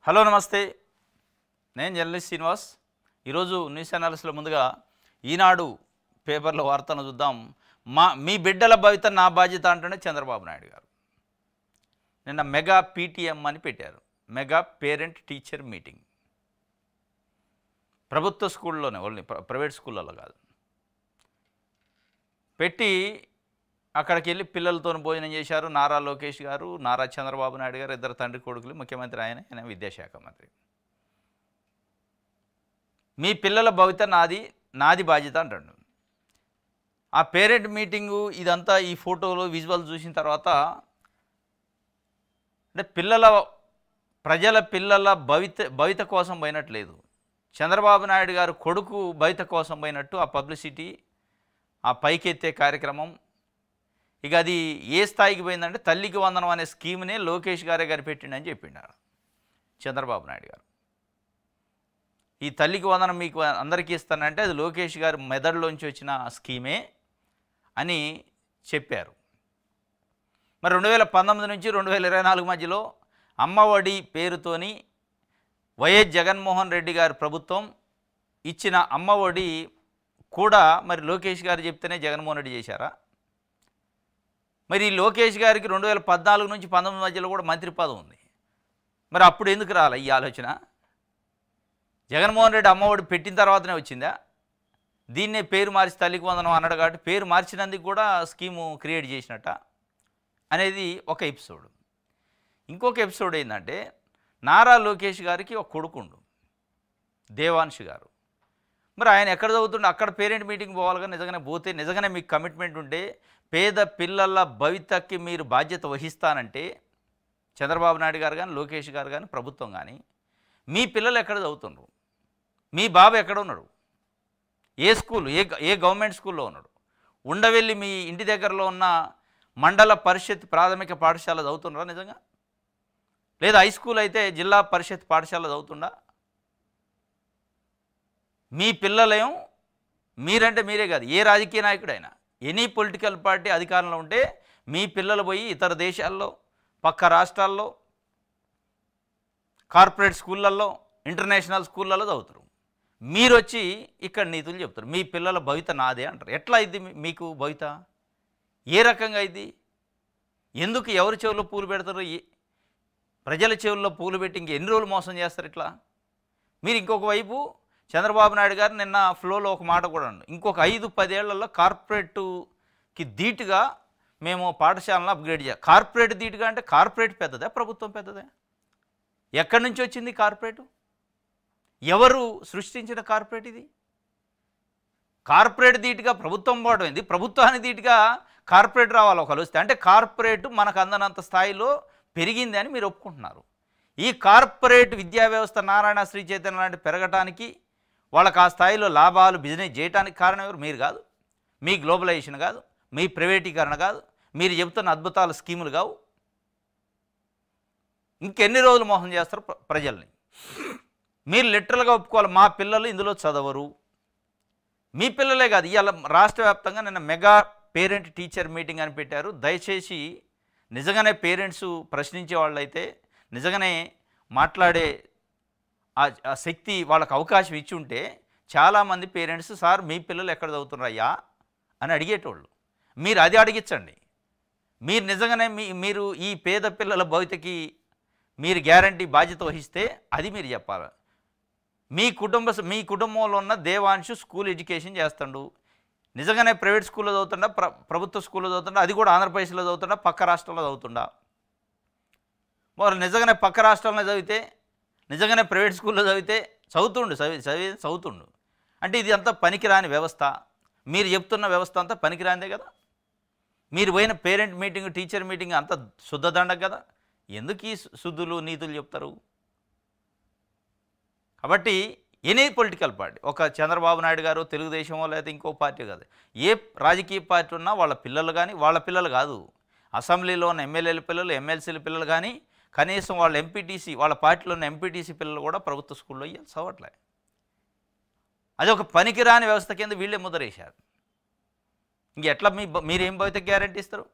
Hello నమస్తే, నేను journalist Srinivas. ఈరోజు న్యూస్ ఛానల్స్లో ముందుగా ఈనాడు పేపర్లో వార్తను చూద్దాం. మీ బిడ్డల భవిత నా బాధ్యత అంటూనే చంద్రబాబు నాయుడు గారు నిన్న మెగా పీటీఎం అని పెట్టారు. Mega parent teacher meeting. ప్రభుత్వ స్కూల్లోనే, ఓన్లీ ప్రైవేట్ స్కూళ్ళలో కాదు, పెట్టి అక్కడికి వెళ్ళి పిల్లలతో భోజనం చేశారు. నారా లోకేష్ గారు, నారా చంద్రబాబు నాయుడు గారు, ఇద్దరు తండ్రి కొడుకులు, ముఖ్యమంత్రి ఆయన విద్యాశాఖ మంత్రి. మీ పిల్లల భవిత నాది బాధ్యత అంటాడు. ఆ పేరెంట్ మీటింగు ఇదంతా ఈ ఫోటోలు విజువల్ చూసిన తర్వాత అంటే ప్రజల పిల్లల భవిత కోసం పోయినట్లేదు, చంద్రబాబు నాయుడు గారు కొడుకు భవిత కోసం పోయినట్టు ఆ పబ్లిసిటీ, ఆ పైకెత్తే కార్యక్రమం. ఇక అది ఏ స్థాయికి పోయిందంటే తల్లికి వందనం అనే స్కీమ్నే లోకేష్ గారే పెట్టిండని చెప్పిండారు చంద్రబాబు నాయుడు గారు. ఈ తల్లికి వందనం మీకు అందరికీ ఇస్తానంటే అది లోకేష్ గారు మెదడులోంచి వచ్చిన స్కీమే అని చెప్పారు. మరి 2019 నుంచి 2024 మధ్యలో అమ్మఒడి పేరుతోని వైఎస్ జగన్మోహన్ రెడ్డి గారి ప్రభుత్వం ఇచ్చిన అమ్మఒడి కూడా మరి లోకేష్ గారు చెప్తేనే జగన్మోహన్ రెడ్డి చేశారా? మరి లోకేష్ గారికి 2014 నుంచి 19 మధ్యలో కూడా మంత్రి పదవి ఉంది. మరి అప్పుడు ఎందుకు రాలే ఈ ఆలోచన? జగన్మోహన్ రెడ్డి అమ్మఒడి పెట్టిన తర్వాతనే వచ్చిందా? దీన్నే పేరు మార్చి తల్లికి వందనం అన్నాడు కాబట్టి పేరు మార్చినందుకు కూడా స్కీము క్రియేట్ చేసినట్ట అనేది ఒక ఎపిసోడ్. ఇంకొక ఎపిసోడ్ ఏంటంటే నారా లోకేష్ గారికి ఒక కొడుకుండు, దేవాంశ్ గారు. మరి ఆయన ఎక్కడ చదువుతుండే అక్కడ పేరెంట్ మీటింగ్ పోవాలిగా. నిజంగానే మీకు కమిట్మెంట్ ఉంటే పేద పిల్లల భవితకి మీరు బాధ్యత వహిస్తానంటే చంద్రబాబు నాయుడు గారు కానీ, లోకేష్ గారు కానీ, ప్రభుత్వం కానీ, మీ పిల్లలు ఎక్కడ చదువుతుండ్రు? మీ బాబు ఎక్కడ ఉన్నాడు? ఏ స్కూల్, ఏ గవర్నమెంట్ స్కూల్లో ఉన్నాడు? ఉండవెళ్ళి మీ ఇంటి దగ్గరలో ఉన్న మండల పరిషత్ ప్రాథమిక పాఠశాల చదువుతున్నారా నిజంగా? లేదా హై స్కూల్ అయితే జిల్లా పరిషత్ పాఠశాల చదువుతుండా? మీ పిల్లలేం మీరంటే మీరే కాదు, ఏ రాజకీయ నాయకుడైనా, ఎనీ పొలిటికల్ పార్టీ అధికారంలో ఉంటే మీ పిల్లలు పోయి ఇతర దేశాల్లో, పక్క రాష్ట్రాల్లో, కార్పొరేట్ స్కూళ్ళల్లో, ఇంటర్నేషనల్ స్కూళ్ళల్లో చదువుతారు. మీరు వచ్చి ఇక్కడ నీతులు చెప్తారు. మీ పిల్లల భవిత నాదే అంటారు. ఎట్లా అయింది మీకు భవిత? ఏ రకంగా అయింది? ఎందుకు ఎవరి చెవుల్లో పూలు పెడతారు? ప్రజల చెవుల్లో పూలు పెట్టి ఎన్ని రోజులు మోసం చేస్తారు ఇట్లా? మీరు ఇంకొక వైపు చంద్రబాబు నాయుడు గారు నిన్న ఫ్లోలో ఒక మాట కూడా ఉంది, ఇంకొక 5-10 ఏళ్లలో కార్పొరేట్కి ధీటుగా మేము పాఠశాలను అప్గ్రేడ్ చేయాలి. కార్పొరేట్ ధీటుగా అంటే కార్పొరేట్ పెద్దదే, ప్రభుత్వం పెద్దదే? ఎక్కడి నుంచి వచ్చింది కార్పొరేటు? ఎవరు సృష్టించిన కార్పొరేట్ ఇది? కార్పొరేట్ ధీటుగా ప్రభుత్వం పోవడం, ప్రభుత్వానికి ధీటుగా కార్పొరేట్ రావాలి ఒకరు వస్తే. అంటే కార్పొరేట్ మనకు అందనంత స్థాయిలో పెరిగింది అని మీరు ఒప్పుకుంటున్నారు. ఈ కార్పొరేట్ విద్యా వ్యవస్థ నారాయణ, శ్రీ చైతన్య లాంటి పెరగటానికి, వాళ్ళకి ఆ స్థాయిలో లాభాలు బిజినెస్ చేయడానికి కారణం ఎవరు? మీరు కాదు. మీ గ్లోబలైజేషన్ కాదు, మీ ప్రైవేటీకరణ కాదు, మీరు చెబుతున్న అద్భుతాల స్కీములు కావు. ఇంకెన్ని రోజులు మోసం చేస్తారు ప్రజల్ని? మీరు లిటరల్గా ఒప్పుకోవాలి, మా పిల్లలు ఇందులో చదవరు. మీ పిల్లలే కాదు, ఇవాళ రాష్ట్ర వ్యాప్తంగా నిన్న మెగా పేరెంట్ టీచర్ మీటింగ్ అని పెట్టారు. దయచేసి నిజంగానే పేరెంట్స్ ప్రశ్నించే వాళ్ళైతే, నిజంగానే మాట్లాడే ఆ శక్తి వాళ్ళకు అవకాశం ఇచ్చి ఉంటే చాలామంది పేరెంట్స్, సార్ మీ పిల్లలు ఎక్కడ చదువుతున్నారయ్యా అని అడిగేటోళ్ళు. మీరు అది అడిగించండి. మీరు నిజంగానే మీరు ఈ పేద పిల్లల భవితకి మీరు గ్యారంటీ బాధ్యత వహిస్తే అది మీరు చెప్పాలి. మీ కుటుంబంలో ఉన్న దేవాంశు స్కూల్ ఎడ్యుకేషన్ చేస్తాడు, నిజంగానే ప్రైవేట్ స్కూల్లో చదువుతుండా, ప్రభుత్వ స్కూల్లో చదువుతుండా, అది కూడా ఆంధ్రప్రదేశ్లో చదువుతుండా, పక్క రాష్ట్రంలో చదువుతుండా? వాళ్ళు నిజంగానే పక్క రాష్ట్రంలో చదివితే, నిజంగానే ప్రైవేట్ స్కూల్లో చదివితే చదువుతుండు అంటే ఇది అంతా పనికిరాని వ్యవస్థ. మీరు చెప్తున్న వ్యవస్థ అంతా పనికిరానిదే కదా. మీరు పోయిన పేరెంట్ మీటింగ్, టీచర్ మీటింగ్ అంతా శుద్ధదండగ కదా. ఎందుకు ఈ శుద్ధులు నీతులు చెప్తారు? కాబట్టి ఎనీ పొలిటికల్ పార్టీ, ఒక చంద్రబాబు నాయుడు గారు, తెలుగుదేశమో లేదా ఇంకో పార్టీ కాదు, ఏ రాజకీయ పార్టీ ఉన్నా వాళ్ళ పిల్లలు కానీ, వాళ్ళ పిల్లలు కాదు, అసెంబ్లీలో ఉన్న ఎమ్మెల్యేల పిల్లలు, ఎమ్మెల్సీల పిల్లలు కానీ, కనీసం వాళ్ళ ఎంపీటీసీ, వాళ్ళ పార్టీలో ఉన్న ఎంపీటీసీ పిల్లలు కూడా ప్రభుత్వ స్కూల్లో ఇవ్వాలి చదవట్లే. అది ఒక పనికిరాని వ్యవస్థ కింద వీళ్ళే ముద్రేశారు. ఇంకెట్లా మీరేం భవిత గ్యారంటీ ఇస్తారు?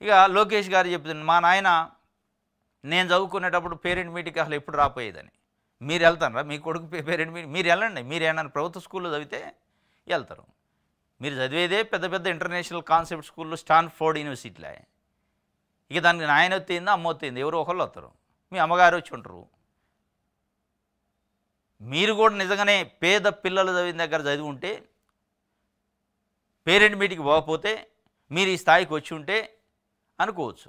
ఇక లోకేష్ గారు చెప్తుంది, మా నాయన నేను చదువుకునేటప్పుడు పేరెంట్ మీటింగ్కి అసలు ఎప్పుడు రాపోయేదని. మీరు వెళ్తారా మీ కొడుకు పేరెంట్ మీటింగ్? మీరు వెళ్ళండి. మీరు ఏమన్నా ప్రభుత్వ స్కూల్లో చదివితే వెళ్తారు. మీరు చదివేదే పెద్ద పెద్ద ఇంటర్నేషనల్ కాన్సెప్ట్ స్కూల్లో స్టాన్ఫోర్డ్ యూనివర్సిటీలే. ఇక దానికి నాయన వచ్చింది అమ్మ వచ్చింది ఎవరో ఒకళ్ళు వస్తారు. మీ అమ్మగారు వచ్చి ఉంటారు. మీరు కూడా నిజంగానే పేద పిల్లలు చదివిన దగ్గర చదివి ఉంటే, పేరెంట్ మీటింగ్కి పోకపోతే మీరు ఈ స్థాయికి వచ్చి ఉంటే అనుకోవచ్చు.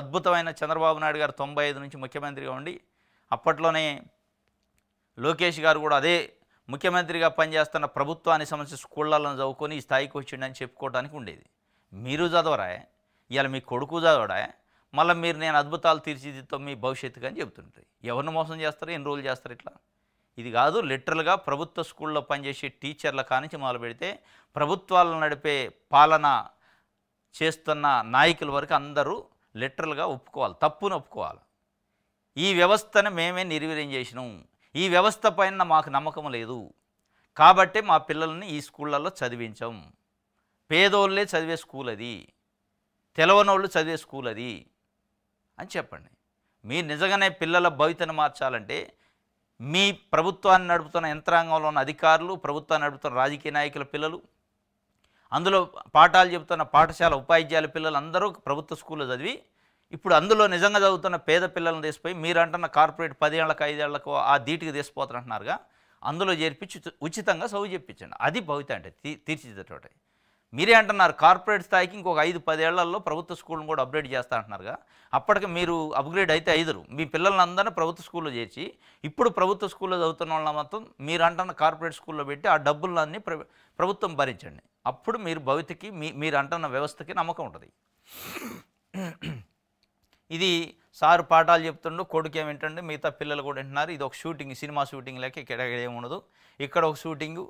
అద్భుతమైన చంద్రబాబు నాయుడు గారు 95 నుంచి ముఖ్యమంత్రిగా ఉండి, అప్పట్లోనే లోకేష్ గారు కూడా అదే ముఖ్యమంత్రిగా పనిచేస్తున్న ప్రభుత్వాన్ని సంబంధించిన స్కూళ్ళల్లో చదువుకొని ఈ స్థాయికి వచ్చిండని చెప్పుకోవడానికి ఉండేది. మీరు చదవరా? ఇవాళ మీ కొడుకు చదవడా? మళ్ళీ మీరు నేను అద్భుతాలు తీర్చిదిద్దుతాం మీ భవిష్యత్తుగా అని చెబుతుంటారు. ఎవరిని మోసం చేస్తారు? ఎన్ని రోజులు చేస్తారు ఇట్లా? ఇది కాదు. లిటరల్గా ప్రభుత్వ స్కూల్లో పనిచేసే టీచర్ల కానించి మొదలు పెడితే ప్రభుత్వాలను నడిపే పాలన చేస్తున్న నాయకుల వరకు అందరూ లిటరల్గా ఒప్పుకోవాలి, తప్పును ఒప్పుకోవాలి. ఈ వ్యవస్థను మేమే నిర్వీర్యం చేసినాం, ఈ వ్యవస్థ పైన మాకు నమ్మకం లేదు కాబట్టి మా పిల్లల్ని ఈ స్కూళ్ళల్లో చదివించాం. పేదోళ్ళే చదివే స్కూల్ అది, తెలవనోళ్ళు చదివే స్కూల్ అది అని చెప్పండి. మీరు నిజంగానే పిల్లల భవితను మార్చాలంటే మీ ప్రభుత్వాన్ని నడుపుతున్న యంత్రాంగంలో ఉన్న అధికారులు, ప్రభుత్వాన్ని నడుపుతున్న రాజకీయ నాయకుల పిల్లలు, అందులో పాఠాలు చెబుతున్న పాఠశాల ఉపాధ్యాయుల పిల్లలు అందరూ ప్రభుత్వ స్కూల్లో చదివి ఇప్పుడు అందులో నిజంగా చదువుతున్న పేద పిల్లలను తీసిపోయి మీరు అంటున్న కార్పొరేట్ 10 ఏళ్లకు 5 ఏళ్లకు ఆ ధీటికి తీసిపోతారంటున్నారుగా, అందులో చేర్పించి ఉచితంగా చదువు చెప్పించండి. అది భవిత అంటే తీర్చిదిద్దటోటే. మీరే అంటున్నారు కార్పొరేట్ స్థాయికి ఇంకొక 5-10 ఏళ్లలో ప్రభుత్వ స్కూల్ని కూడా అప్గ్రేడ్ చేస్తా అంటున్నారుగా. అప్పటికి మీరు అప్గ్రేడ్ అయితే అయిదరు మీ పిల్లలందరినీ ప్రభుత్వ స్కూల్లో చేర్చి ఇప్పుడు ప్రభుత్వ స్కూల్లో చదువుతున్న వాళ్ళ మొత్తం మీరు అంటున్న కార్పొరేట్ స్కూల్లో పెట్టి ఆ డబ్బులన్నీ ప్రభుత్వం భరించండి. అప్పుడు మీరు భవితకి మీరు అంటున్న వ్యవస్థకి నమ్మకం ఉంటుంది. ఇది సారు పాఠాలు చెప్తుండు, కొడుకు ఏమిటండి, మిగతా పిల్లలు కూడా వింటున్నారు. ఇది ఒక షూటింగ్, సినిమా షూటింగ్ లేక ఇక్కడ ఏముండదు. ఇక్కడ ఒక షూటింగు,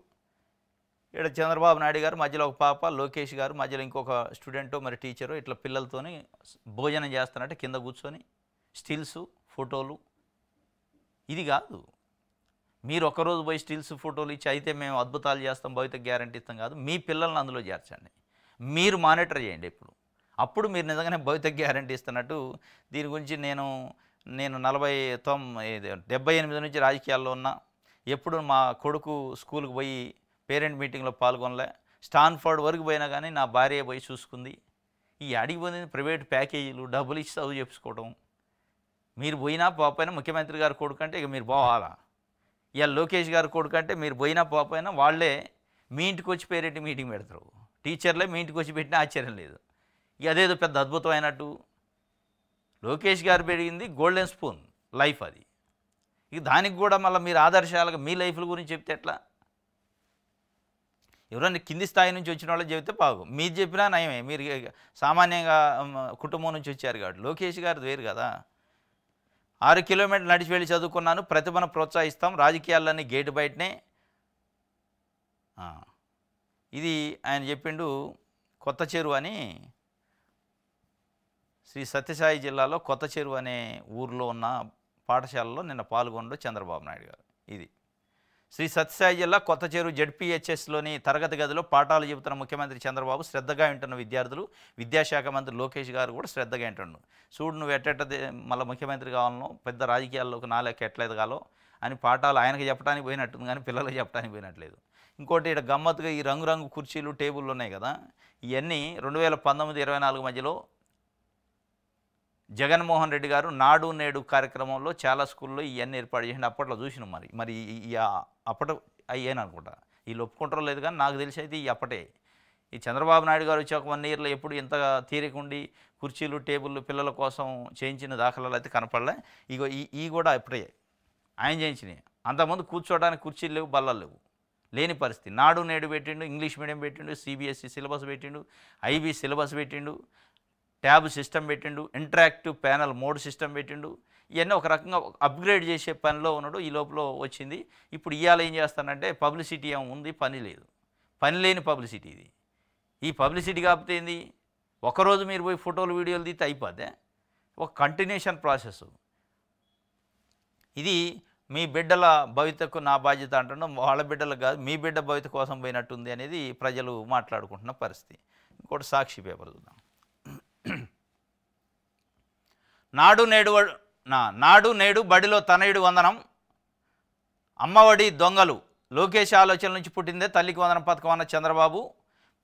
ఇక్కడ చంద్రబాబు నాయుడు గారు మధ్యలో ఒక పాప, లోకేష్ గారు మధ్యలో ఇంకొక స్టూడెంటో మరి టీచరు ఇట్లా పిల్లలతోని భోజనం చేస్తున్నట్టు కింద కూర్చొని స్టిల్స్ ఫోటోలు. ఇది కాదు. మీరు ఒక్కరోజు పోయి స్టిల్స్ ఫోటోలు ఇచ్చి అయితే మేము అద్భుతాలు చేస్తాం భవితకు గ్యారంటీ ఇస్తాం కాదు. మీ పిల్లల్ని అందులో చేర్చండి, మీరు మానిటర్ చేయండి ఎప్పుడు. అప్పుడు మీరు నిజంగానే భవితకు గ్యారంటీ ఇస్తున్నట్టు. దీని గురించి నేను 78 నుంచి రాజకీయాల్లో ఉన్నా. ఎప్పుడు మా కొడుకు స్కూల్కి పోయి పేరెంట్ మీటింగ్లో పాల్గొనలే. స్టాన్ఫోర్డ్ వరకు పోయినా కానీ నా భార్య పోయి చూసుకుంది. ఈ అడిగిపోయింది ప్రైవేట్ ప్యాకేజీలు, డబ్బులు ఇచ్చి చదువు చెప్పుకోవడం. మీరు పోయినా పోకపోయినా ముఖ్యమంత్రి గారు కొడుకు అంటే ఇక మీరు పోవాలా. ఇవాళ లోకేష్ గారు కొడుకు అంటే మీరు పోయినా పోకపోయినా వాళ్ళే మీ ఇంటికి వచ్చి పేరెంట్ మీటింగ్ పెడతారు. టీచర్లే మీ ఇంటికి వచ్చి పెట్టినా ఆశ్చర్యం లేదు. ఇక అదేదో పెద్ద అద్భుతమైనట్టు. లోకేష్ గారు పెరిగింది గోల్డెన్ స్పూన్ లైఫ్ అది. ఇక దానికి కూడా మళ్ళీ మీరు ఆదర్శాలుగా మీ లైఫ్ల గురించి చెప్తే ఎట్లా? ఎవరైనా కింది స్థాయి నుంచి వచ్చిన వాళ్ళు చెబితే బాగు, మీరు చెప్పినా నయమే. మీరు సామాన్యంగా కుటుంబం నుంచి వచ్చారు కాబట్టి. లోకేష్ గారు వేరు కదా. 6 కిలోమీటర్లు నడిచి వెళ్ళి చదువుకున్నాను, ప్రతిభను ప్రోత్సహిస్తాం, రాజకీయాలన్నీ గేటు బయటనే. ఇది ఆయన చెప్పిండు. కొత్త చెరువు అని శ్రీ సత్యసాయి జిల్లాలో కొత్త చెరువు అనే ఊరిలో ఉన్న పాఠశాలలో నిన్న పాల్గొన్నాడు చంద్రబాబు నాయుడు గారు. ఇది శ్రీ సత్యసాయి జిల్లా కొత్త చెరువు జెడ్పీహెచ్ఎస్లోని తరగతి గదిలో పాఠాలు చెబుతున్న ముఖ్యమంత్రి చంద్రబాబు శ్రద్ధగా వింటున్న విద్యార్థులు, విద్యాశాఖ మంత్రి లోకేష్ గారు కూడా శ్రద్ధగా వింటుండు. చూడు నువ్వు మళ్ళీ ముఖ్యమంత్రి కావాలనో పెద్ద రాజకీయాల్లోకి నాలేక ఎట్లా ఎదగాలో అని పాఠాలు ఆయనకి చెప్పడానికి పోయినట్టుంది కానీ పిల్లలకి చెప్పడానికి పోయినట్లేదు. ఇంకోటి ఇక్కడ గమ్మత్తుగా ఈ రంగురంగు కుర్చీలు టేబుల్లు ఉన్నాయి కదా, ఇవన్నీ 2019-24 మధ్యలో జగన్మోహన్ రెడ్డి గారు నాడు నేడు కార్యక్రమంలో చాలా స్కూల్లో ఇవన్నీ ఏర్పాటు చేసిండు. అప్పట్లో చూసినాం. మరి అప్పటి అయ్యేననుకుంటా. వీళ్ళు ఒప్పుకుంటారో లేదు కానీ నాకు తెలిసి అయితే ఈ అప్పటే. ఈ చంద్రబాబు నాయుడు గారు వచ్చి ఒక 1 ఇయర్లో ఎప్పుడు ఇంత తీరికుండి కుర్చీలు టేబుల్లు పిల్లల కోసం చేయించిన దాఖలాలు అయితే కనపడలే. ఇగో ఈ కూడా ఇప్పుడే ఆయన చేయించినాయి. అంతకుముందు కూర్చోవడానికి కుర్చీలు లేవు, బల్లలు లేవు, లేని పరిస్థితి. నాడు నేడు పెట్టిండు, ఇంగ్లీష్ మీడియం పెట్టిండు, సిబిఎస్ఈ సిలబస్ పెట్టిండు, ఐబీ సిలబస్ పెట్టిండు, ట్యాబ్ సిస్టమ్ పెట్టిండు, ఇంటరాక్టివ్ ప్యానల్ మోడ్ సిస్టమ్ పెట్టిండు. ఇవన్నీ ఒక రకంగా అప్గ్రేడ్ చేసే పనిలో ఉన్నాడు. ఈ లోపల వచ్చింది. ఇప్పుడు ఇవాళ ఏం చేస్తానంటే పబ్లిసిటీ ఏమో ఉంది, పని లేదు. పని లేని పబ్లిసిటీ ఇది. ఈ పబ్లిసిటీ కాకపోతే ఏంది? ఒకరోజు మీరు పోయి ఫోటోలు వీడియోలు తీస్తే అయిపోద్దే. ఒక కంటిన్యూషన్ ప్రాసెస్. ఇది మీ బిడ్డల భవితకు నా బాధ్యత అంటున్నాం. వాళ్ళ బిడ్డలకు కాదు, మీ బిడ్డ భవిత కోసం పోయినట్టుంది అనేది ప్రజలు మాట్లాడుకుంటున్న పరిస్థితి. ఇంకోటి సాక్షి పేపర్ చూద్దాం. నాడు నేడు నాడు నేడు బడిలో తనయుడు వందనం, అమ్మఒడి దొంగలు, లోకేష్ ఆలోచన నుంచి పుట్టిందే తల్లికి వందనం పథకం అన్న చంద్రబాబు,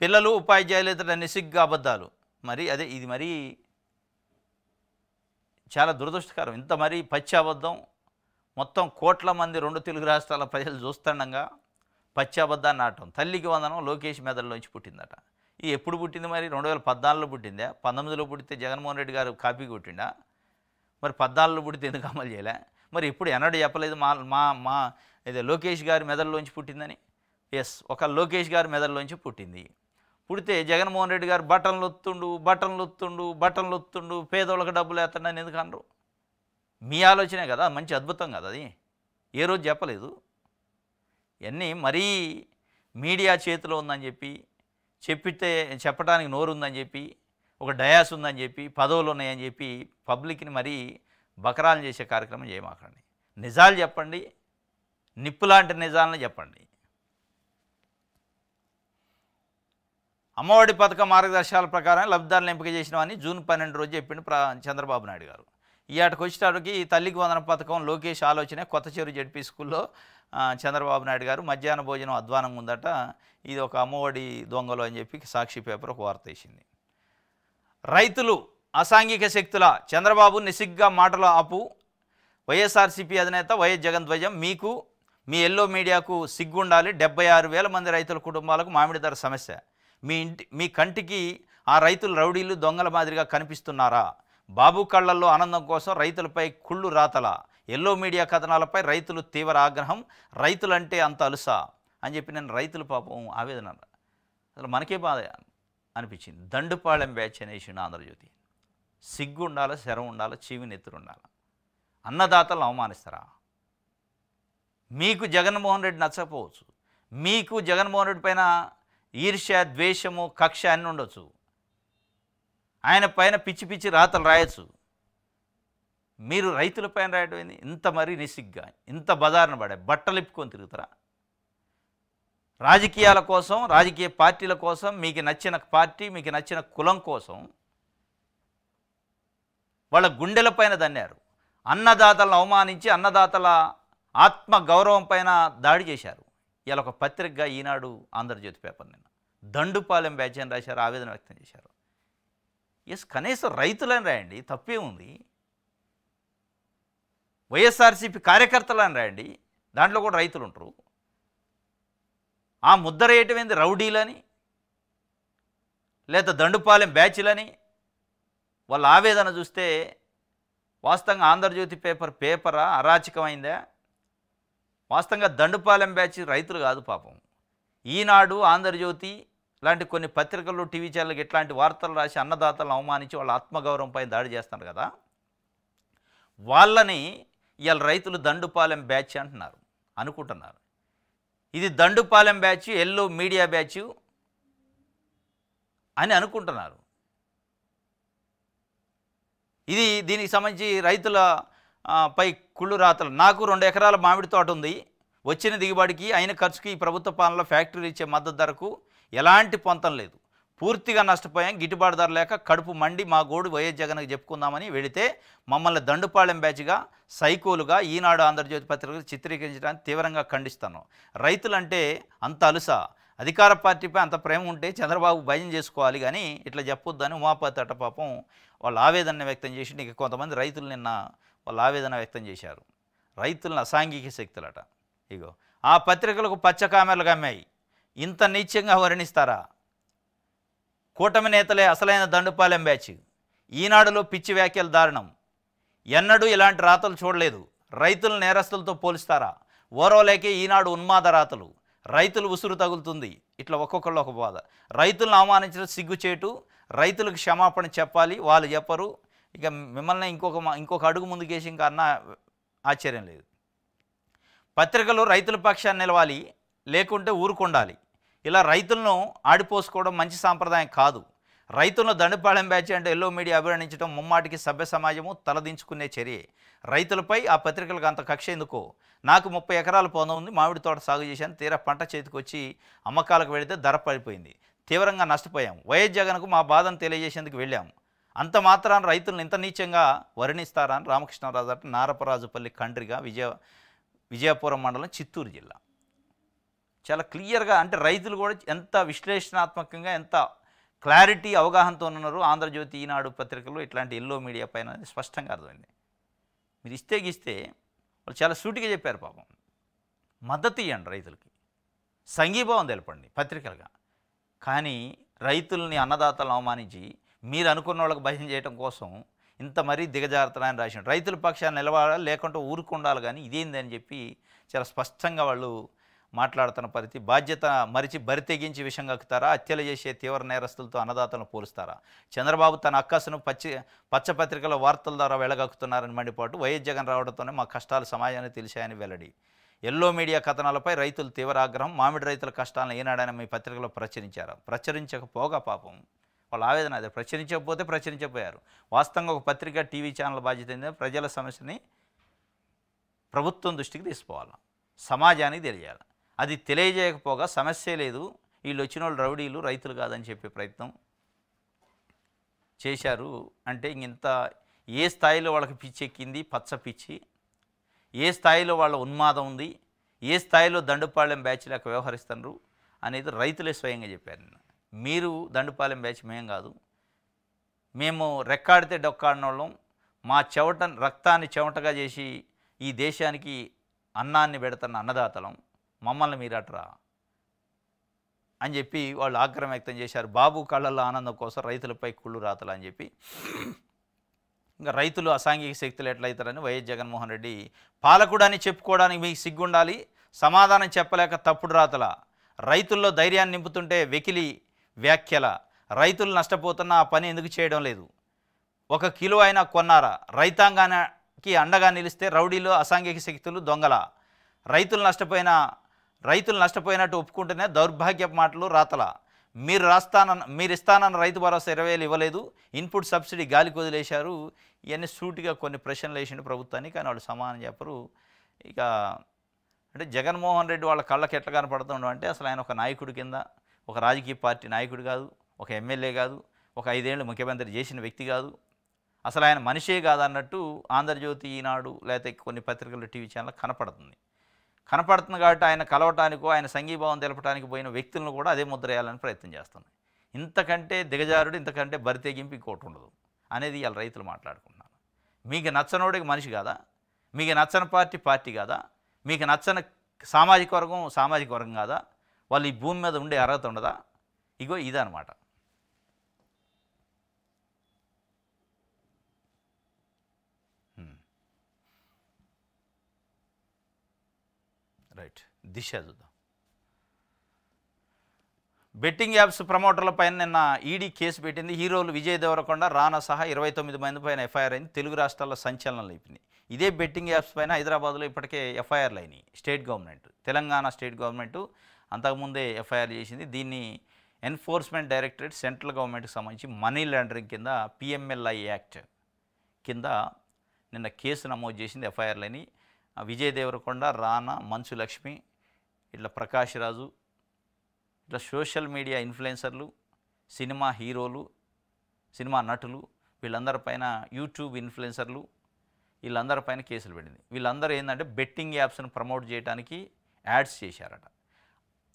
పిల్లలు ఉపాధ్యాయులు ఇతర నిసిగ్గా అబద్ధాలు. మరి అదే ఇది మరి చాలా దురదృష్టకరం. ఇంత మరి పచ్చి అబద్ధం మొత్తం కోట్ల మంది 2 తెలుగు రాష్ట్రాల ప్రజలు చూస్తుండగా పచ్చి అబద్ధాన్ని ఆడటం. తల్లికి వందనం లోకేష్ మెదడులోంచి పుట్టిందట. ఇది ఎప్పుడు పుట్టింది మరి? 2014లో పుట్టిందా? 19లో పుట్టితే జగన్మోహన్ రెడ్డి గారు కాపీ కొట్టిండా? మరి 14లో పుట్టితే ఎందుకు అమలు చేయలే? మరి ఎప్పుడు ఎన్నడూ చెప్పలేదు మా మా మా ఇది లోకేష్ గారి మెదడులోంచి పుట్టిందని. ఎస్, ఒక లోకేష్ గారి మెదడులోంచి పుట్టింది. పుడితే జగన్మోహన్ రెడ్డి గారు బటన్లు ఒత్తుండు పేదోళ్ళకి డబ్బులు వేస్తాడని ఎందుకు అనరు? మీ ఆలోచనే కదా, మంచి అద్భుతం కదా అది. ఏ రోజు చెప్పలేదు. ఇవన్నీ మరీ మీడియా చేతిలో ఉందని చెప్పి, చెప్పడానికి నోరు ఉందని చెప్పి, ఒక డయాస్ ఉందని చెప్పి, పదవులు ఉన్నాయని చెప్పి పబ్లిక్ని మరీ బకరాలు చేసే కార్యక్రమం చేయమాకండి. నిజాలు చెప్పండి, నిప్పులాంటి నిజాలను చెప్పండి. అమ్మఒడి పథకం మార్గదర్శకాల ప్రకారం లబ్ధిదారులను ఎంపిక చేసినామని జూన్ 12 రోజు చెప్పిండు చంద్రబాబు నాయుడు గారు. ఈ ఆటకు వచ్చేటప్పటికి తల్లికి వందనం పథకం లోకేష్ ఆలోచనే. కొత్త చెరువు జడ్పీ స్కూల్లో చంద్రబాబు నాయుడు గారు మధ్యాహ్న భోజనం అధ్వానంగా ఉందట. ఇది ఒక అమ్మఒడి దొంగలు అని చెప్పి సాక్షి పేపర్ ఒక వార్త వేసింది. రైతులు అసాంఘిక శక్తుల, చంద్రబాబు నిసిగ్గా మాటలు ఆపు. వైఎస్ఆర్సీపీ అధినేత వైఎస్ జగన్ ధ్వజం. మీకు మీ ఎల్లో మీడియాకు సిగ్గుండాలి. 76,000 మంది రైతుల కుటుంబాలకు మామిడి ధర సమస్య. మీ కంటికి ఆ రైతులు రౌడీలు దొంగల మాదిరిగా కనిపిస్తున్నారా? బాబు కళ్ళల్లో ఆనందం కోసం రైతులపై కుళ్ళు రాతల. ఎల్లో మీడియా కథనాలపై రైతులు తీవ్ర ఆగ్రహం. రైతులంటే అంత అలుసా అని చెప్పి నేను రైతులు పాపం ఆవేదన. అసలు మనకే బాధ అనిపించింది. దండుపాళెం బ్యాచ్ అనేసిండు ఆంధ్రజ్యోతి. సిగ్గు ఉండాలి, శరం ఉండాలి, చీవి నెత్తురు ఉండాలి. అన్నదాతలను అవమానిస్తారా? మీకు జగన్మోహన్ రెడ్డి నచ్చకపోవచ్చు, మీకు జగన్మోహన్ రెడ్డి పైన ఈర్ష్య, ద్వేషము, కక్ష అన్నీ ఉండొచ్చు, ఆయన పైన పిచ్చి పిచ్చి రాతలు రాయొచ్చు. మీరు రైతుల పైన రాయడం ఇంత మరీ నిసిగ్గా, ఇంత బజారున పడే బట్టలిప్పుకొని తిరుగుతారా? రాజకీయాల కోసం, రాజకీయ పార్టీల కోసం, మీకు నచ్చిన పార్టీ, మీకు నచ్చిన కులం కోసం వాళ్ళ గుండెల పైన దన్నారు. అన్నదాతలను అవమానించి అన్నదాతల ఆత్మ గౌరవం పైన దాడి చేశారు. ఇలా ఒక పత్రికగా ఈనాడు ఆంధ్రజ్యోతి పేపర్ నిన్న దండుపాలెం బ్యాచ్ అని రాశారు, ఆవేదన వ్యక్తం చేశారు. ఎస్, కనీసం రైతులని రాయండి, తప్పే ఉంది. వైఎస్ఆర్సీపీ కార్యకర్తలని రాయండి, దాంట్లో కూడా రైతులు ఉంటారు. ఆ ముద్ర వేయటమేంది రౌడీలని లేదా దండుపాలెం బ్యాచ్లని? వాళ్ళ ఆవేదన చూస్తే వాస్తవంగా ఆంధ్రజ్యోతి పేపరా అరాచకమైందా? వాస్తవంగా దండుపాలెం బ్యాచ్ రైతులు కాదు పాపం. ఈనాడు, ఆంధ్రజ్యోతి లాంటి కొన్ని పత్రికలు, టీవీ ఛానళ్ళకి ఎట్లాంటి వార్తలు రాసి అన్నదాతలను అవమానించి వాళ్ళ ఆత్మగౌరవంపై దాడి చేస్తున్నారు కదా, వాళ్ళని ఇవాళ రైతులు దండుపాలెం బ్యాచ్ అంటున్నారు, అనుకుంటున్నారు. ఇది Dandupalem batch, yellow media batch అని అనుకుంటున్నారు. ఇది దీనికి సంబంధించి రైతుల పై కుళ్ళు రాతలు. నాకు 2 ఎకరాల మామిడి తోట ఉంది. వచ్చిన దిగుబడికి అయిన ఖర్చుకి ఈ ప్రభుత్వ పాలనలో ఫ్యాక్టరీలు ఇచ్చే మద్దతు ధరకు ఎలాంటి పొంతం లేదు. పూర్తిగా నష్టపోయాం. గిట్టుబాటు ధర లేక కడుపు మండి మా గోడు వైఎస్ జగన్కి చెప్పుకుందామని వెళితే మమ్మల్ని దండుపాలెం బ్యాచ్గా, సైకోలుగా ఈనాడు, ఆంధ్రజ్యోతి పత్రికలు చిత్రీకరించడానికి తీవ్రంగా ఖండిస్తాను. రైతులంటే అంత అలుసా? అధికార పార్టీపై అంత ప్రేమ ఉంటే చంద్రబాబు భయం చేసుకోవాలి కానీ ఇట్లా చెప్పొద్దని ఉమాపతి అట పాపం వాళ్ళ ఆవేదన వ్యక్తం చేసి, ఇక కొంతమంది రైతులు నిన్న వాళ్ళ ఆవేదన వ్యక్తం చేశారు. రైతులను అసాంఘిక శక్తులట. ఇగో ఆ పత్రికలకు పచ్చ కామెర్లు అమ్మాయి. ఇంత నీచంగా వర్ణిస్తారా? కూటమి నేతలే అసలైన దండుపాలెం బ్యాచ్. ఈనాడులో పిచ్చి వ్యాఖ్యలు దారుణం. ఎన్నడూ ఇలాంటి రాతలు చూడలేదు. రైతులు నేరస్తులతో పోలుస్తారా? ఓరవలేకే ఈనాడు ఉన్మాద రాతలు. రైతులు ఉసురు తగులుతుంది. ఇట్లా ఒక్కొక్కళ్ళు ఒక బాధ. రైతులను అవమానించడం సిగ్గుచేటు. రైతులకు క్షమాపణ చెప్పాలి, వాళ్ళు చెప్పరు. ఇక మిమ్మల్ని ఇంకొక అడుగు ముందుకేసి ఇంకా అన్న ఆశ్చర్యం లేదు. పత్రికలు రైతుల పక్షాన్ని నిలవాలి, లేకుంటే ఊరుకుండాలి. ఇలా రైతులను ఆడిపోసుకోవడం మంచి సాంప్రదాయం కాదు. రైతులను దండుపాలెం బ్యాచ్ అంటే ఎల్లో మీడియా అభివర్ణించడం ముమ్మాటికి సభ్య సమాజము తలదించుకునే చర్యే. రైతులపై ఆ పత్రికలకు అంత కక్ష ఎందుకో? నాకు 30 ఎకరాల పొలం ఉంది, మామిడి తోట సాగు చేశాను. తీరా పంట చేతికి వచ్చి అమ్మకాలకు వెళితే ధర పడిపోయింది. తీవ్రంగా నష్టపోయాం. వైఎస్ జగన్కు మా బాధను తెలియజేసేందుకు వెళ్ళాము. అంత మాత్రాన రైతులను ఇంత నీచంగా వర్ణిస్తారా అని రామకృష్ణరాజు అంటే నారపరాజుపల్లి కండ్రిగా విజయపురం మండలం చిత్తూరు జిల్లా. చాలా క్లియర్గా అంటే రైతులు కూడా ఎంత విశ్లేషణాత్మకంగా ఎంత క్లారిటీ అవగాహనతో ఉన్నారు. ఆంధ్రజ్యోతి, ఈనాడు పత్రికలు ఇట్లాంటి ఎల్లో మీడియా పైన స్పష్టంగా అర్థమైంది. మీరు ఇస్తే గీస్తే వాళ్ళు చాలా సూటిగా చెప్పారు. పాపం మద్దతు ఇవ్వండి రైతులకి, సంఘీభావం తెలపండి పత్రికలుగా. కానీ రైతుల్ని అన్నదాతలను అవమానించి మీరు అనుకున్న వాళ్ళకి భయం చేయడం కోసం ఇంత మరీ దిగజారుతున్నాయని రాసిన రైతుల పక్షాన్ని నిలబడాలి, లేకుంటే ఊరుకుండాలి. కానీ ఇదేందని చెప్పి చాలా స్పష్టంగా వాళ్ళు మాట్లాడుతున్న పరిస్థితి. బాధ్యత మరిచి బరితెగించి విషయం కక్కుతారా? హత్యలు చేసే తీవ్ర నేరస్తులతో అన్నదాతలను పోలుస్తారా? చంద్రబాబు తన అక్కసును పచ్చపత్రికల వార్తల ద్వారా వెళ్ళగక్కుతున్నారని మండిపాటు. వైఎస్ జగన్ రావడంతోనే మా కష్టాలు సమాజానికి తెలిసాయని వెల్లడి. ఎల్లో మీడియా కథనాలపై రైతులు తీవ్ర ఆగ్రహం. మామిడి రైతుల కష్టాలను ఏనాడైనా మీ పత్రికలో ప్రచురించారు? ప్రచురించకపోగా పాపం వాళ్ళ ఆవేదన అదే. ప్రచురించకపోయారు. వాస్తవంగా ఒక పత్రిక, టీవీ ఛానల్ బాధ్యత ఏంటంటే ప్రజల సమస్యని ప్రభుత్వం దృష్టికి తీసుకోవాలి, సమాజానికి తెలియాలి. అది తెలియజేయకపోగా సమస్య లేదు, వీళ్ళు వచ్చిన వాళ్ళు రౌడీలు, రైతులు కాదని చెప్పే ప్రయత్నం చేశారు. అంటే ఇంత ఏ స్థాయిలో వాళ్ళకి పిచ్చి ఎక్కింది, పచ్చ పిచ్చి, ఏ స్థాయిలో వాళ్ళ ఉన్మాదం ఉంది, ఏ స్థాయిలో దండుపాలెం బ్యాచ్ లేక వ్యవహరిస్తున్నారు అనేది రైతులే స్వయంగా చెప్పారు. మీరు దండుపాలెం బ్యాచ్ మేం కాదు, మేము రెక్కాడితే డొక్కాడిన వాళ్ళం, మా రక్తాన్ని చెమటగా చేసి ఈ దేశానికి అన్నాన్ని పెడుతున్న అన్నదాతలం, మమ్మల్ని మీరట్రా అని చెప్పి వాళ్ళు ఆగ్రహం వ్యక్తం చేశారు. బాబు కళ్ళల్లో ఆనందం కోసం రైతులపై కుళ్ళు రాతలు అని చెప్పి. ఇంకా రైతులు అసాంఘిక శక్తులు ఎట్లయితారని వైఎస్ జగన్మోహన్ రెడ్డి పాలకుడని చెప్పుకోవడానికి మీకు సిగ్గుండాలి, సమాధానం చెప్పలేక తప్పుడు రాతల, రైతుల్లో ధైర్యాన్ని నింపుతుంటే వెకిలి వ్యాఖ్యల, రైతులు నష్టపోతున్నా ఆ పని ఎందుకు చేయడం లేదు, 1 కిలో అయినా కొన్నారా, రైతాంగానికి అండగా నిలిస్తే రౌడీలు, అసాంఘిక శక్తులు, దొంగల, రైతులు నష్టపోయినట్టు ఒప్పుకుంటేనే దౌర్భాగ్యపు మాటలు రాతల, మీరు ఇస్తానన్న రైతు భరోసా 20,000 ఇవ్వలేదు, ఇన్పుట్ సబ్సిడీ గాలికి వదిలేశారు. ఇవన్నీ సూటిగా కొన్ని ప్రశ్నలు వేసిండు ప్రభుత్వాన్ని, కానీ వాళ్ళు సమానం చెప్పరు. ఇక అంటే జగన్మోహన్ రెడ్డి వాళ్ళ కళ్ళకి ఎట్లా కనపడుతుండవు అంటే అసలు ఆయన ఒక నాయకుడి కింద, ఒక రాజకీయ పార్టీ నాయకుడు కాదు, ఒక ఎమ్మెల్యే కాదు, ఒక 5 ఏళ్ళు ముఖ్యమంత్రి చేసిన వ్యక్తి కాదు, అసలు ఆయన మనిషే కాదన్నట్టు ఆంధ్రజ్యోతి, ఈనాడు లేకపోతే కొన్ని పత్రికలు, టీవీ ఛానల్ కనపడుతుంది కాబట్టి ఆయన కలవటానికో ఆయన సంఘీభావం తెలపడానికి పోయిన వ్యక్తులను కూడా అదే ముద్ర వేయాలని ప్రయత్నం చేస్తున్నాయి. ఇంతకంటే దిగజారుడు, ఇంతకంటే బరితెగింపు ఇంకోటి ఉండదు అనేది ఇలా రైతులు మాట్లాడుకుంటున్నారు. మీకు నచ్చనోడికి మనిషి కాదా? మీకు నచ్చని పార్టీ కాదా? మీకు నచ్చని సామాజిక వర్గం కాదా? వాళ్ళు ఈ భూమి మీద ఉండే అర్హత ఉండదా? ఇగో ఇదనమాట. రైట్, దిశ చూద్దాం. బెట్టింగ్ యాప్స్ ప్రమోటర్లపైన నిన్న ఈడీ కేసు పెట్టింది. హీరోలు విజయ్ దేవరకొండ, రానా సహా 29 మంది పైన ఎఫ్ఐఆర్ అయింది. తెలుగు రాష్ట్రాల్లో సంచలనం లేపింది. ఇదే బెట్టింగ్ యాప్స్ పైన హైదరాబాద్లో ఇప్పటికే ఎఫ్ఐఆర్లు అయినాయి. State government, Telangana state government అంతకుముందే ఎఫ్ఐఆర్ చేసింది. దీన్ని ఎన్ఫోర్స్మెంట్ డైరెక్టరేట్ సెంట్రల్ గవర్నమెంట్కి సంబంధించి మనీ లాండరింగ్ కింద PMLI యాక్ట్ కింద నిన్న కేసు నమోదు చేసింది. ఎఫ్ఐఆర్లని విజయ్ దేవరకొండ, రానా, మంచు లక్ష్మి, ఇట్లా ప్రకాష్ రాజు, ఇట్లా సోషల్ మీడియా ఇన్ఫ్లుయెన్సర్లు, సినిమా హీరోలు, సినిమా నటులు, వీళ్ళందరిపైన యూట్యూబ్ ఇన్ఫ్లుయెన్సర్లు, వీళ్ళందరిపైన కేసులు పెట్టింది. వీళ్ళందరూ ఏంటంటే బెట్టింగ్ యాప్స్ను ప్రమోట్ చేయడానికి యాడ్స్ చేశారట.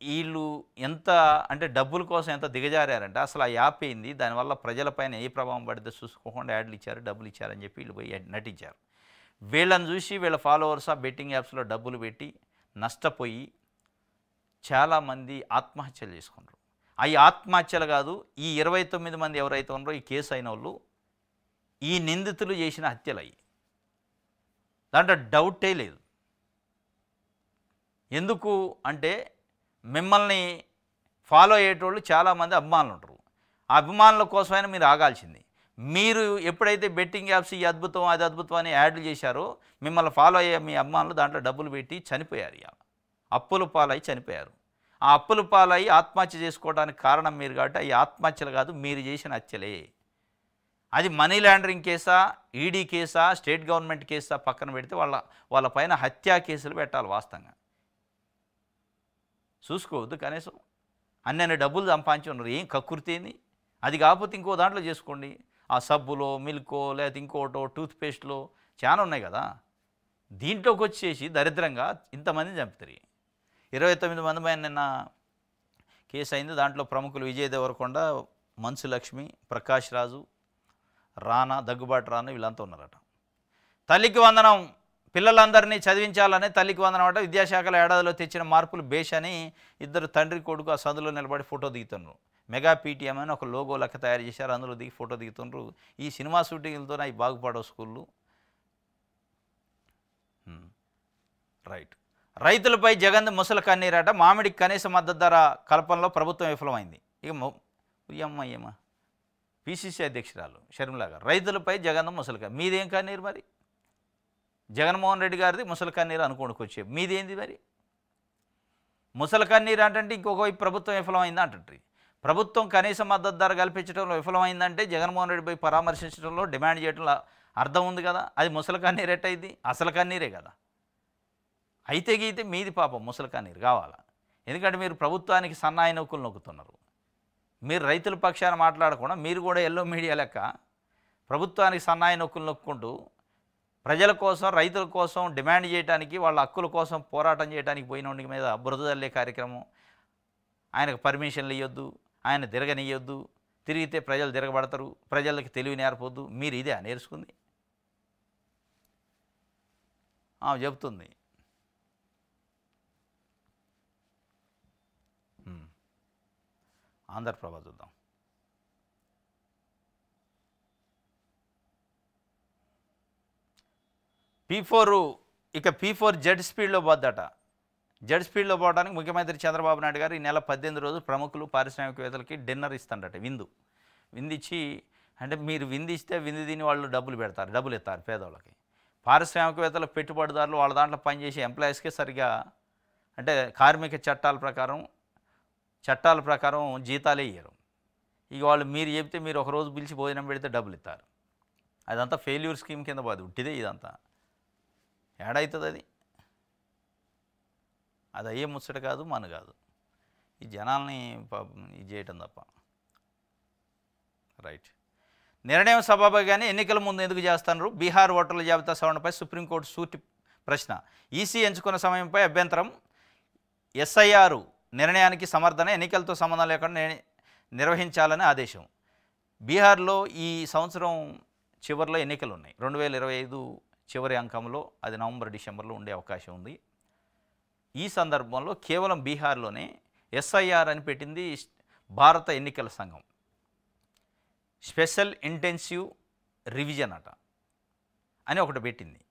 వీళ్ళు ఎంత అంటే డబ్బుల కోసం ఎంత దిగజారారంటే అసలు ఆ యాప్ ఏంది, దానివల్ల ప్రజలపైన ఏ ప్రభావం పడితే చూసుకోకుండా యాడ్లు ఇచ్చారు, డబ్బులు ఇచ్చారని చెప్పి వీళ్ళు పోయి నటించారు. వీళ్ళని చూసి వీళ్ళ ఫాలోవర్స్ ఆ బెట్టింగ్ యాప్స్లో డబ్బులు పెట్టి నష్టపోయి చాలామంది ఆత్మహత్యలు చేసుకున్నారు. అవి ఆత్మహత్యలు కాదు, ఈ 29 మంది ఎవరైతే ఉన్నారో ఈ కేసు అయిన వాళ్ళు ఈ నిందితులు చేసిన హత్యలు అయ్యి, దాంట్లో డౌటే లేదు. ఎందుకు అంటే మిమ్మల్ని ఫాలో అయ్యేటోళ్ళు చాలామంది అభిమానులు ఉంటారు. ఆ అభిమానుల కోసమైనా మీరు ఆగాల్సింది. మీరు ఎప్పుడైతే బెట్టింగ్ యాప్స్ ఈ అద్భుతం అది అద్భుతం అని యాడ్లు చేశారో మిమ్మల్ని ఫాలో అయ్యే మీ అభిమానులు దాంట్లో డబ్బులు పెట్టి చనిపోయారు. ఇక అప్పుల పాలై చనిపోయారు. ఆ అప్పుల పాలై ఆత్మహత్య చేసుకోవడానికి కారణం మీరు కాబట్టి ఈ ఆత్మహత్యలు కాదు, మీరు చేసిన హత్యలే. అది మనీ లాండరింగ్ కేసా, ఈడీ కేసా, స్టేట్ గవర్నమెంట్ కేసా పక్కన పెడితే వాళ్ళ పైన హత్యా కేసులు పెట్టాలి. వాస్తవంగా చూసుకోవద్దు. కనీసం అన్నీ డబ్బులు సంపాదించి ఉన్నారు, ఏం కక్కుర్తేంది? అది కాకపోతే ఇంకో దాంట్లో చేసుకోండి. ఆ సబ్బులో మిల్కో లేకపోతే ఇంకోటో టూత్పేస్ట్లో చాలా ఉన్నాయి కదా. దీంట్లోకి వచ్చేసి దరిద్రంగా ఇంతమందిని చంపుతారు. 29 మంది పైన నిన్న కేసు అయింది. దాంట్లో ప్రముఖులు విజయ్ దేవరకొండ, మంచు లక్ష్మి, ప్రకాష్ రాజు, రానా, దగ్గుబాటి రానా వీళ్ళంతా ఉన్నారట. తల్లికి వందనం పిల్లలందరినీ చదివించాలని తల్లికి వందనం అట. విద్యాశాఖల ఏడాదిలో తెచ్చిన మార్పులు బేష్ అని ఇద్దరు తండ్రి కొడుకు ఆ సందులో నిలబడి ఫోటో దిగుతున్నారు. మెగా పీటీఎం అని ఒక లోగో లెక్క తయారు చేశారు. అందులో దిగి ఫోటో దిగుతున్నారు. ఈ సినిమా షూటింగ్లతో అవి బాగుపడవు స్కూళ్ళు. రైట్. రైతులపై జగన్ ముసలి కన్నీరట. మామిడికి కనీస మద్దతు ధర కల్పనలో ప్రభుత్వం విఫలమైంది. ఇక అమ్మ పిసిసి అధ్యక్షురాలు షర్మిల గారు రైతులపై జగన్ ముసలి కన్నీరు. మీదేం కన్నీరు మరి? జగన్మోహన్ రెడ్డి గారిది ముసలి కన్నీరు అనుకోనుకొచ్చే మీదేంది మరి? ముసలి కన్నీరు అంటే ఇంకొక వైపు ప్రభుత్వం విఫలమైంది అంటుంటారు. ప్రభుత్వం కనీస మద్దతు ధర కల్పించడంలో విఫలమైందంటే జగన్మోహన్ రెడ్డి పోయి పరామర్శించడంలో డిమాండ్ చేయడంలో అర్థం ఉంది కదా. అది ముసలి కన్నీరు ఎట్టయిద్ది? అసలు కన్నీరే కదా. అయితే గీతే మీది పాపం ముసలి కన్నీరు కావాలా? ఎందుకంటే మీరు ప్రభుత్వానికి సన్నాయి నొక్కులు నొక్కుతున్నారు. మీరు రైతుల పక్షాన మాట్లాడకుండా మీరు కూడా ఎల్లో మీడియా లెక్క ప్రభుత్వానికి సన్నాయి నొక్కులు నొక్కుంటూ ప్రజల కోసం రైతుల కోసం డిమాండ్ చేయడానికి వాళ్ళ హక్కుల కోసం పోరాటం చేయడానికి పోయిన మీద బురద జల్లే కార్యక్రమం. ఆయనకు పర్మిషన్లు ఇవ్వద్దు, ఆయన తిరగనియొద్దు, తిరిగితే ప్రజలు తిరగబడతారు, ప్రజలకి తెలివి నేర్పొద్దు. మీరు ఇదే నేర్చుకుంది చెప్తుంది. ఆంధ్రప్రభ చూద్దాం. P4 ఇక P4 జెడ్ స్పీడ్లో పోద్దట. జెడ్ స్పీడ్లో పోవడానికి ముఖ్యమంత్రి చంద్రబాబు నాయుడు గారు ఈ నెల 18 రోజులు ప్రముఖులు పారిశ్రామికవేత్తలకి డిన్నర్ ఇస్తాడట. విందిచ్చి అంటే మీరు విందిస్తే విందు తిని వాళ్ళు డబ్బులు ఇస్తారు పేదవాళ్ళకి. పారిశ్రామికవేత్తల పెట్టుబడిదారులు వాళ్ళ దాంట్లో పనిచేసే ఎంప్లాయీస్కే సరిగా అంటే కార్మిక చట్టాల ప్రకారం జీతాలే ఇయ్యరు. ఇక వాళ్ళు మీరు చెప్తే మీరు ఒకరోజు పిలిచి భోజనం పెడితే డబ్బులు ఇస్తారు. అదంతా ఫెయిల్యూర్ స్కీమ్ కింద పోదు, ఉట్టిదే. ఇదంతా ఏడవుతుంది. అది అయ్యే ముచ్చట కాదు, మన కాదు. ఈ జనాల్ని ఇది చేయటం తప్ప. రైట్. నిర్ణయం సభాపతిగానే ఎన్నికల ముందు ఎందుకు చేస్తున్నారు? బీహార్ ఓటర్ల జాబితా సవరణపై సుప్రీంకోర్టు సూటి ప్రశ్న. ఈసీ ఎంచుకున్న సమయంపై అభ్యంతరం. ఎస్ఐఆర్ నిర్ణయానికి సమర్థన. ఎన్నికలతో సంబంధం లేకుండా నిర్వహించాలని ఆదేశం. బీహార్లో ఈ సంవత్సరం చివరిలో ఎన్నికలు ఉన్నాయి. 2025 చివరి అంకంలో అది నవంబర్ డిసెంబర్లో ఉండే అవకాశం ఉంది. ఈ సందర్భంలో కేవలం బీహార్లోనే ఎస్ఐఆర్ అని పెట్టింది భారత ఎన్నికల సంఘం. స్పెషల్ ఇంటెన్సివ్ రివిజన్ అని ఒకటి పెట్టింది.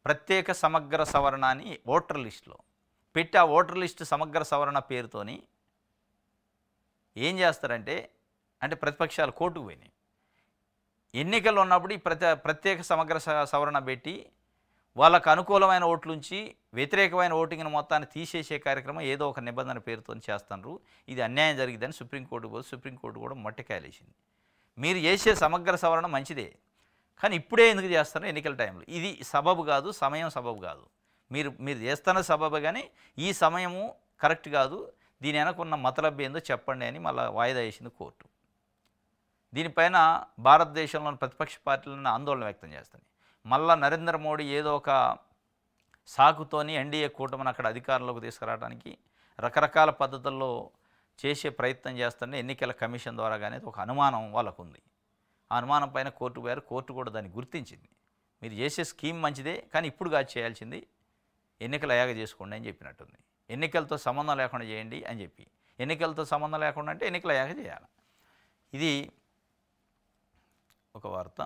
ప్రత్యేక సమగ్ర సవరణ అని ఓటర్ లిస్టులో పెట్టి ఆ ఓటర్ లిస్టు సమగ్ర సవరణ పేరుతోని ఏం చేస్తారంటే ప్రతిపక్షాలు కోర్టుకు పోయినాయి. ఎన్నికలు ఉన్నప్పుడు ఈ ప్రత్యేక సమగ్ర సవరణ పెట్టి వాళ్ళకు అనుకూలమైన ఓట్లుంచి వ్యతిరేకమైన ఓటింగ్ను మొత్తాన్ని తీసేసే కార్యక్రమం ఏదో ఒక నిబంధన పేరుతో చేస్తున్నారు. ఇది అన్యాయం జరిగిందని సుప్రీంకోర్టు కూడా మొట్టకాయలేసింది. మీరు చేసే సమగ్ర సవరణ మంచిదే, కానీ ఇప్పుడే ఎందుకు చేస్తారు ఎన్నికల టైంలో? ఇది సబబు కాదు, సమయం సబబు కాదు. మీరు చేస్తున్న సబబు, కానీ ఈ సమయము కరెక్ట్ కాదు. దీని వెనకున్న మతలబ్ ఏందో చెప్పండి అని మళ్ళీ వాయిదా వేసింది కోర్టు. దీనిపైన భారతదేశంలోని ప్రతిపక్ష పార్టీలను ఆందోళన వ్యక్తం చేస్తాయి. మళ్ళా నరేంద్ర మోడీ ఏదో ఒక సాకుతోని ఎన్డీఏ కూటమిని అక్కడ అధికారంలోకి తీసుకురావడానికి రకరకాల పద్ధతుల్లో చేసే ప్రయత్నం చేస్తుంటే ఎన్నికల కమిషన్ ద్వారా కానీ ఒక అనుమానం వాళ్ళకు ఉంది. ఆ అనుమానం పైన కోర్టు పోయారు. కోర్టు కూడా దాన్ని గుర్తించింది. మీరు చేసే స్కీమ్ మంచిదే, కానీ ఇప్పుడు కాదు చేయాల్సింది, ఎన్నికలు అయాగ చేసుకోండి అని చెప్పినట్టుంది. ఎన్నికలతో సంబంధం లేకుండా చేయండి అని చెప్పి. ఎన్నికలతో సంబంధం లేకుండా అంటే ఎన్నికలు అయాగ చేయాలి. ఇది ఒక వార్త.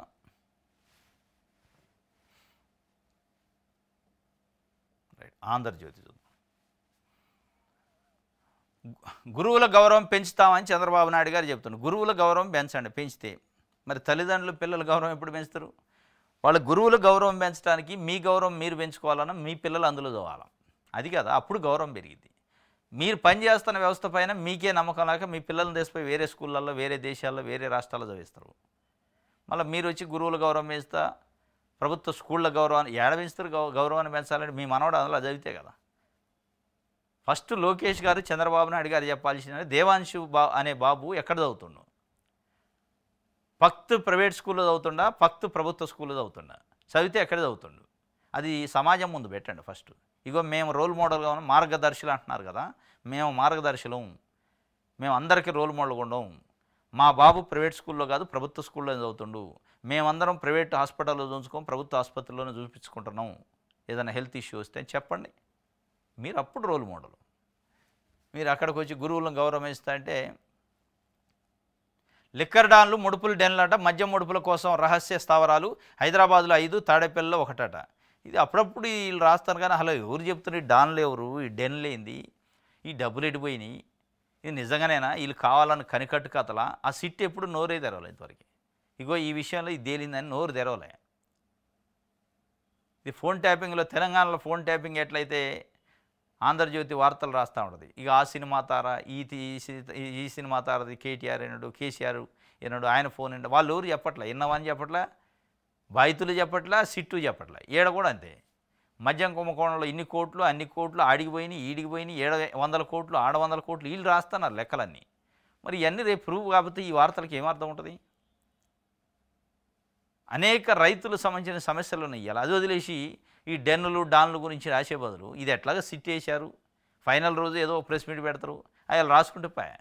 రైట్. ఆంధ్రజ్యోతి చూద్దాం. గురువుల గౌరవం పెంచుతామని చంద్రబాబు నాయుడు గారు చెప్తున్నారు. గురువుల గౌరవం పెంచితే మరి తల్లిదండ్రులు పిల్లల గౌరవం ఎప్పుడు పెంచుతారు? వాళ్ళ గురువుల గౌరవం పెంచడానికి మీ గౌరవం మీరు పెంచుకోవాలన్నా మీ పిల్లలు అందులో చదవాలి. అది కదా, అప్పుడు గౌరవం పెరిగింది. మీరు పనిచేస్తున్న వ్యవస్థ పైన మీకే నమ్మకం లేక మీ పిల్లల్ని తీసిపోయి వేరే స్కూళ్ళల్లో, వేరే దేశాల్లో, వేరే రాష్ట్రాల్లో చదివిస్తారు. మళ్ళీ మీరు వచ్చి గురువుల గౌరవం పెంచుతా, ప్రభుత్వ స్కూళ్ళ గౌరవాన్ని పెంచుతారు. గౌరవాన్ని పెంచాలంటే మీ మనవడు అందులో చదివితే కదా. ఫస్ట్ లోకేష్ గారు చంద్రబాబు నాయుడు గారు చెప్పాల్సిన దేవాంశు అనే బాబు ఎక్కడ చదువుతున్నాడు? ఫక్త్ ప్రైవేట్ స్కూల్లో చదువుతుండా, ఫక్త్ ప్రభుత్వ స్కూల్లో చదువుతుండా, చదివితే ఎక్కడ చదువుతుండు. అది సమాజం ముందు పెట్టండి ఫస్ట్. ఇగో మేము రోల్ మోడల్గా ఉన్నాం, మార్గదర్శులు అంటున్నారు కదా, మేము మార్గదర్శులం, మేము అందరికీ రోల్ మోడల్గా ఉండం. మా బాబు ప్రైవేట్ స్కూల్లో కాదు ప్రభుత్వ స్కూల్లో చదువుతుండు, మేమందరం ప్రైవేట్ హాస్పిటల్లో చూసుకోం, ప్రభుత్వ ఆసుపత్రిలోనే చూపించుకుంటున్నాం, ఏదైనా హెల్త్ ఇష్యూ వస్తే అని చెప్పండి. మీరు అప్పుడు రోల్ మోడల్. మీరు అక్కడికి వచ్చి గురువులను గౌరవిస్తా అంటే లిక్కర్ డాన్లు ముడుపులు డెన్లట, మద్యం ముడుపుల కోసం రహస్య స్థావరాలు, హైదరాబాద్లో 5, తాడేపల్లిలో 1. ఇది అప్పుడప్పుడు వీళ్ళు రాస్తారు కానీ అసలు ఎవరు చెప్తున్నారు ఈ డాన్లు ఎవరు, ఈ డెన్లు ఏంది, ఈ డబ్బులు ఎడిపోయినాయి, ఇది నిజంగానేనా, వీళ్ళు కావాలని కనికట్టు కథలా. ఆ సిట్ ఎప్పుడు నోరే తెరవలే ఇంతవరకు. ఇగో ఈ విషయంలో ఇది తేలిందని నోరు తెరవలే. ఇది ఫోన్ ట్యాపింగ్లో తెలంగాణలో ఫోన్ ట్యాపింగ్ ఎట్లయితే ఆంధ్రజ్యోతి వార్తలు రాస్తూ ఉంటుంది. ఇక ఆ సినిమా తార ఈ సినిమా తారది కేటీఆర్ అయినాడు, కేసీఆర్ అయినాడు, ఆయన ఫోన్ అయినాడు, వాళ్ళు ఎవరు చెప్పట్లే, ఎన్నవని చెప్పట్లే, బాధితులు చెప్పట్లే, సిట్టు చెప్పట్లే. ఏడ కూడా అంతే. మద్యం కుంభకోణంలో ఇన్ని కోట్లు అన్ని కోట్లు ఆడిగిపోయినాయి ఈడిగిపోయినాయి, 700 కోట్లు 600 కోట్లు వీళ్ళు రాస్తున్నారు లెక్కలన్నీ. మరి ఇవన్నీ రేపు ప్రూవ్ కాకపోతే ఈ వార్తలకు ఏమర్థం ఉంటుంది. అనేక రైతులకు సంబంధించిన సమస్యలు ఉన్నాయి. ఇలా అది వదిలేసి ఈ డెన్నులు డాన్లు గురించి రాసే బదులు ఇది ఎట్లాగా సిట్ వేశారు, ఫైనల్ రోజు ఏదో ప్రెస్ మీట్ పెడతారు, అవి రాసుకుంటే పోయా,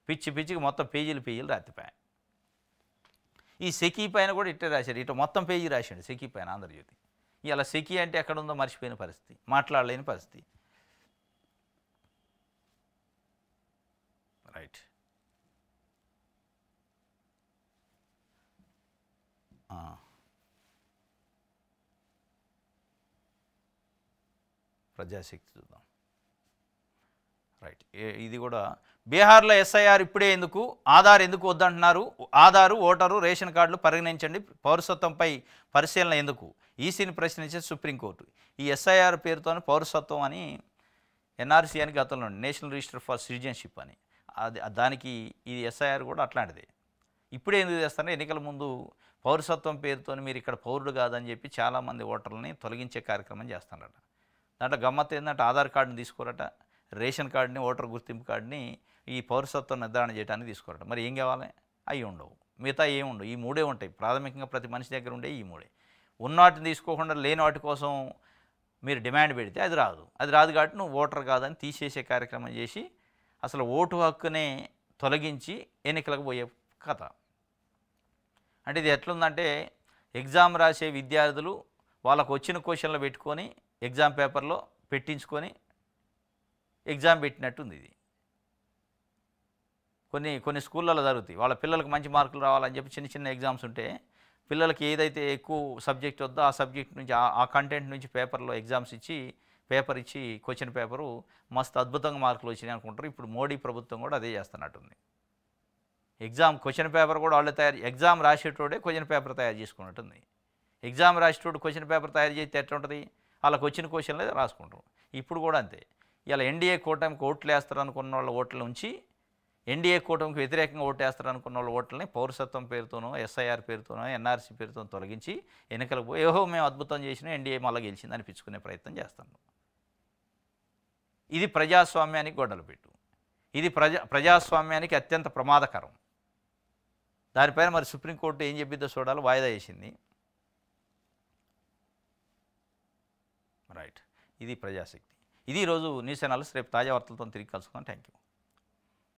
పిచ్చికి మొత్తం పేజీలు రాతిపోయా. ఈ సెకీ పైన కూడా ఇట్టే రాశారు, ఇట్లా మొత్తం పేజీ రాశాడు సెకీ పైన ఆంధ్రజ్యోతి. ఇలా సెకీ అంటే ఎక్కడుందో మర్చిపోయిన పరిస్థితి, మాట్లాడలేని పరిస్థితి. రైట్. ప్రజాశక్తి చూద్దాం. రైట్. ఇది కూడా బీహార్లో ఎస్ఐఆర్ ఇప్పుడే ఎందుకు, ఆధార్ ఎందుకు వద్దంటున్నారు, ఆధారు ఓటరు రేషన్ కార్డులు పరిగణించండి, పౌరసత్వంపై పరిశీలన ఎందుకు, ఈసీని ప్రశ్నించే సుప్రీంకోర్టు. ఈ ఎస్ఐఆర్ పేరుతో పౌరసత్వం అని ఎన్ఆర్సీ అని గతంలో నేషనల్ రిజిస్టర్ ఫర్ సిటిజన్షిప్ అని, అది దానికి ఈ ఎస్ఐఆర్ కూడా అట్లాంటిదే. ఇప్పుడే ఎందుకు చేస్తారంటే ఎన్నికల ముందు పౌరసత్వం పేరుతో మీరు ఇక్కడ పౌరుడు కాదని చెప్పి చాలామంది ఓటర్లని తొలగించే కార్యక్రమం చేస్తారట. దాంట్లో గమ్మత్తు ఏంటంటే ఆధార్ కార్డుని తీసుకోరట, రేషన్ కార్డుని ఓటర్ గుర్తింపు కార్డుని ఈ పౌరసత్వం నిర్ధారణ చేయడానికి తీసుకోరట. మరి ఏం కావాలి, అవి ఉండవు, మిగతా ఏమి ఉండవు, ఈ 3 ఉంటాయి ప్రాథమికంగా ప్రతి మనిషి దగ్గర ఉండే ఈ 3. ఉన్న వాటిని తీసుకోకుండా లేని వాటి కోసం మీరు డిమాండ్ పెడితే అది రాదు కాబట్టి నువ్వు ఓటర్ కాదని తీసేసే కార్యక్రమం చేసి అసలు ఓటు హక్కునే తొలగించి ఎన్నికలకు పోయే కథ. అంటే ఇది ఎట్లుందంటే ఎగ్జామ్ రాసే విద్యార్థులు వాళ్ళకు వచ్చిన క్వశ్చన్లు పెట్టుకొని ఎగ్జామ్ పేపర్లో పెట్టించుకొని ఎగ్జామ్ పెట్టినట్టుంది. ఇది కొన్ని స్కూళ్ళలో జరుగుతాయి. వాళ్ళ పిల్లలకు మంచి మార్కులు రావాలని చెప్పి చిన్న ఎగ్జామ్స్ ఉంటే పిల్లలకి ఏదైతే ఎక్కువ సబ్జెక్ట్ వద్దో ఆ సబ్జెక్ట్ నుంచి ఆ కంటెంట్ నుంచి పేపర్లో ఎగ్జామ్స్ ఇచ్చి పేపర్ ఇచ్చి క్వశ్చన్ పేపరు మస్తు అద్భుతంగా మార్కులు వచ్చినాయి అనుకుంటారు. ఇప్పుడు మోడీ ప్రభుత్వం కూడా అదే చేస్తున్నట్టుంది. ఎగ్జామ్ క్వశ్చన్ పేపర్ కూడా వాళ్ళే ఎగ్జామ్ రాసేటోడే క్వశ్చన్ పేపర్ తయారు చేసుకున్నట్టుంది. ఎగ్జామ్ రాసేటోడు క్వశ్చన్ పేపర్ తయారు చేస్తే ఎట్లా ఉంటుంది, వాళ్ళకి వచ్చిన క్వశ్చన్లే రాసుకుంటారు. ఇప్పుడు కూడా అంతే. ఇలా ఎన్డీఏ కూటమికి ఓట్లు వేస్తారు అనుకున్న వాళ్ళ ఓట్ల నుంచి ఎన్డీఏ కూటమికి వ్యతిరేకంగా ఓటు వేస్తారు అనుకున్న వాళ్ళ ఓట్లని పౌరసత్వం పేరుతోనో ఎస్ఐఆర్ పేరుతోనో ఎన్ఆర్సీ పేరుతో తొలగించి ఎన్నికలకు పోయి మేము అద్భుతం చేసినా ఎన్డీఏ మళ్ళీ గెలిచింది అనిపించుకునే ప్రయత్నం చేస్తాను. ఇది ప్రజాస్వామ్యానికి గొడ్డలు పెట్టు. ఇది ప్రజాస్వామ్యానికి అత్యంత ప్రమాదకరం. దానిపైన మరి సుప్రీంకోర్టు ఏం చెప్పిద్దో చూడాలి, వాయిదా వేసింది. రైట్. ఇది ప్రజాశక్తి. ఇది ఈరోజు న్యూస్ ఛానల్స్. రేపు తాజా వార్తలతో తిరిగి కలుసుకుందాం. Thank you.